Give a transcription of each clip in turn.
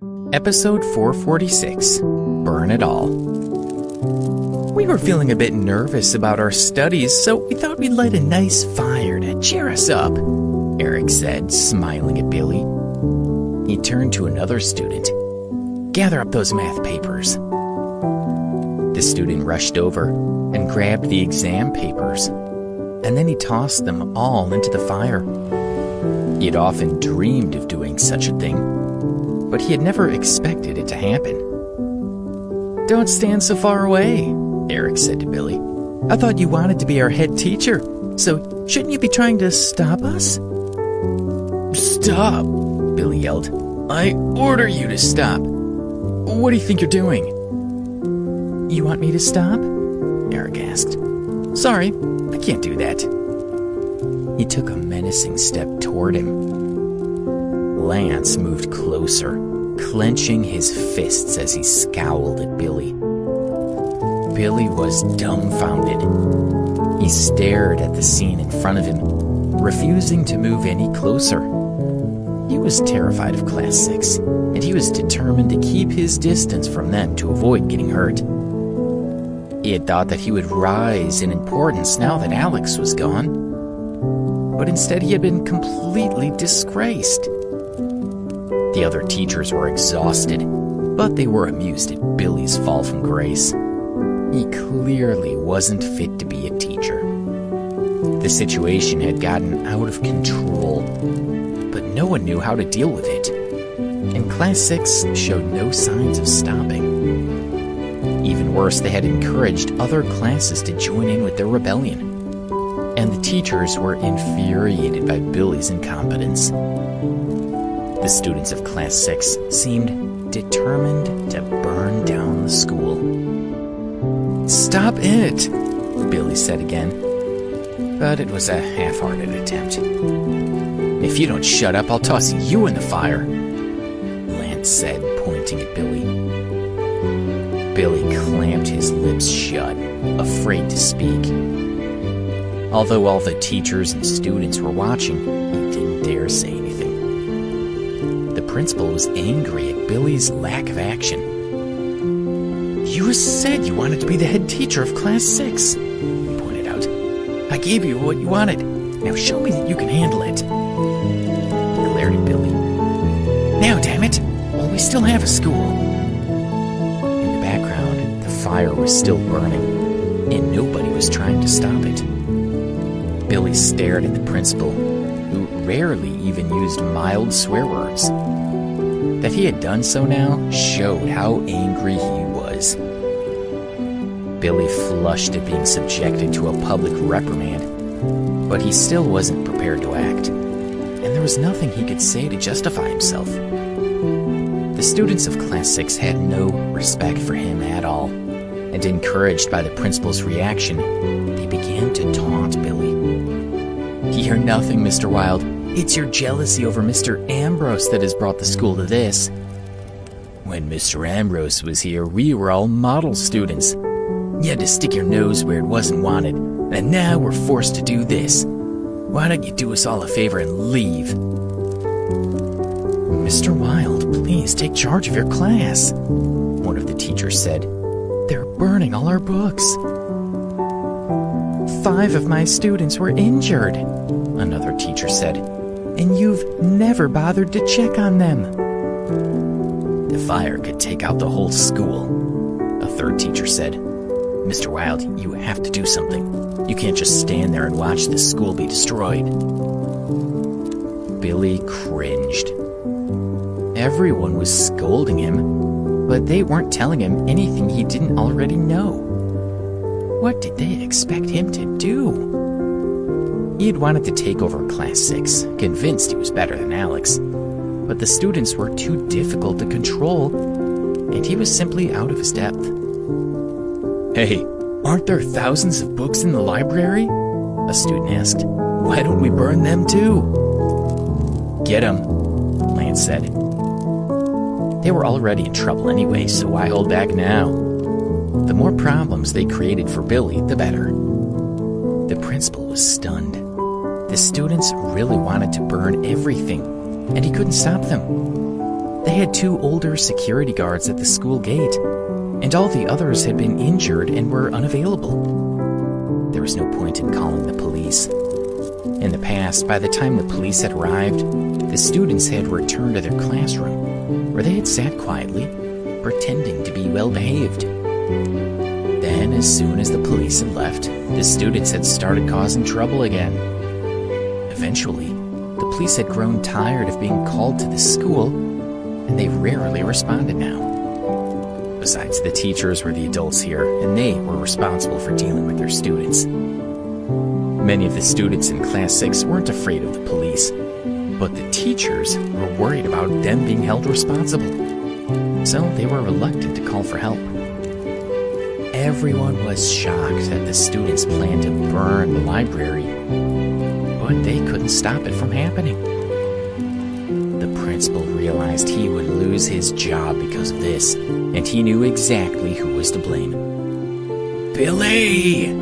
Episode 446, Burn It All. We were feeling a bit nervous about our studies, so we thought we'd light a nice fire to cheer us up, Eric said, smiling at Billy. He turned to another student. Gather up those math papers. The student rushed over and grabbed the exam papers, and then he tossed them all into the fire. He had often dreamed of doing such a thing, but he had never expected it to happen. Don't stand so far away, Eric said to Billy. I thought you wanted to be our head teacher, so shouldn't you be trying to stop us? Stop, Billy yelled. I order you to stop. What do you think you're doing? You want me to stop? Eric asked. Sorry, I can't do that. He took a menacing step toward him. Lance moved closer, clenching his fists as he scowled at Billy. Billy was dumbfounded. He stared at the scene in front of him, refusing to move any closer. He was terrified of Class 6, and he was determined to keep his distance from them to avoid getting hurt. He had thought that he would rise in importance now that Alex was gone, but instead he had been completely disgraced. The other teachers were exhausted, but they were amused at Billy's fall from grace. He clearly wasn't fit to be a teacher. The situation had gotten out of control, but no one knew how to deal with it, and Class 6 showed no signs of stopping. Even worse, they had encouraged other classes to join in with their rebellion, and the teachers were infuriated by Billy's incompetence. The students of Class 6 seemed determined to burn down the school. Stop it, Billy said again, but it was a half-hearted attempt. If you don't shut up, I'll toss you in the fire, Lance said, pointing at Billy. Billy clamped his lips shut, afraid to speak. Although all the teachers and students were watching, he didn't dare say anything. The principal was angry at Billy's lack of action. You said you wanted to be the head teacher of Class 6, he pointed out. I gave you what you wanted. Now show me that you can handle it. He glared at Billy. Now, damn it! Well, we still have a school. In the background, the fire was still burning, and nobody was trying to stop it. Billy stared at the principal, who rarely even used mild swear words. That he had done so now showed how angry he was. Billy flushed at being subjected to a public reprimand, but he still wasn't prepared to act, and there was nothing he could say to justify himself. The students of Class 6 had no respect for him at all, and encouraged by the principal's reaction, they began to taunt Billy. You're nothing, Mr. Wilde. It's your jealousy over Mr. Ambrose that has brought the school to this. When Mr. Ambrose was here, we were all model students. You had to stick your nose where it wasn't wanted, and now we're forced to do this. Why don't you do us all a favor and leave? Mr. Wilde, please take charge of your class, one of the teachers said. They're burning all our books. 5 of my students were injured, another teacher said, and you've never bothered to check on them. The fire could take out the whole school, a third teacher said. Mr. Wilde, you have to do something. You can't just stand there and watch this school be destroyed. Billy cringed. Everyone was scolding him, but they weren't telling him anything he didn't already know. What did they expect him to do? He had wanted to take over Class 6, convinced he was better than Alex, but the students were too difficult to control, and he was simply out of his depth. Hey, aren't there thousands of books in the library? A student asked. Why don't we burn them too? Get 'em, Lance said. They were already in trouble anyway, so why hold back now? The more problems they created for Billy, the better. The principal was stunned. The students really wanted to burn everything, and he couldn't stop them. They had 2 older security guards at the school gate, and all the others had been injured and were unavailable. There was no point in calling the police. In the past, by the time the police had arrived, the students had returned to their classroom, where they had sat quietly, pretending to be well-behaved. Then, as soon as the police had left, the students had started causing trouble again. Eventually, the police had grown tired of being called to the school, and they rarely responded now. Besides, the teachers were the adults here, and they were responsible for dealing with their students. Many of the students in Class 6 weren't afraid of the police, but the teachers were worried about them being held responsible. So they were reluctant to call for help. Everyone was shocked that the students planned to burn the library, but they couldn't stop it from happening. The principal realized he would lose his job because of this, and he knew exactly who was to blame. "Billy!"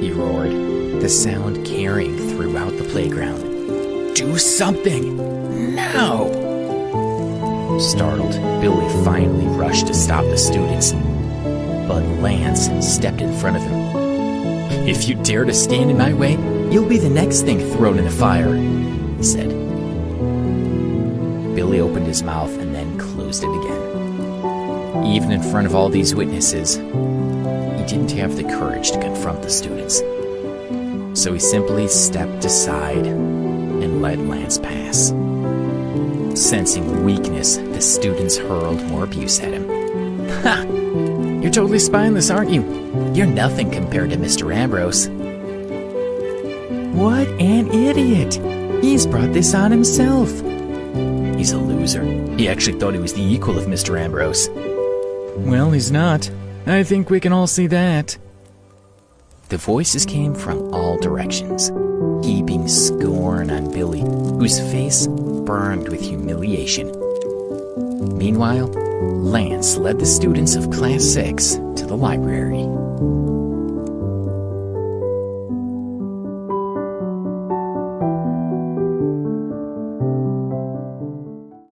he roared, the sound carrying throughout the playground. "Do something! Now!" Startled, Billy finally rushed to stop the students, but Lance stepped in front of him. "If you dare to stand in my way, you'll be the next thing thrown in the fire," he said. Billy opened his mouth and then closed it again. Even in front of all these witnesses, he didn't have the courage to confront the students. So he simply stepped aside and let Lance pass. Sensing weakness, the students hurled more abuse at him. "Ha! You're totally spineless, aren't you? You're nothing compared to Mr. Ambrose." "What an idiot! He's brought this on himself." "He's a loser. He actually thought he was the equal of Mr. Ambrose." "Well, he's not. I think we can all see that." The voices came from all directions, heaping scorn on Billy, whose face burned with humiliation. Meanwhile, Lance led the students of Class 6 to the library.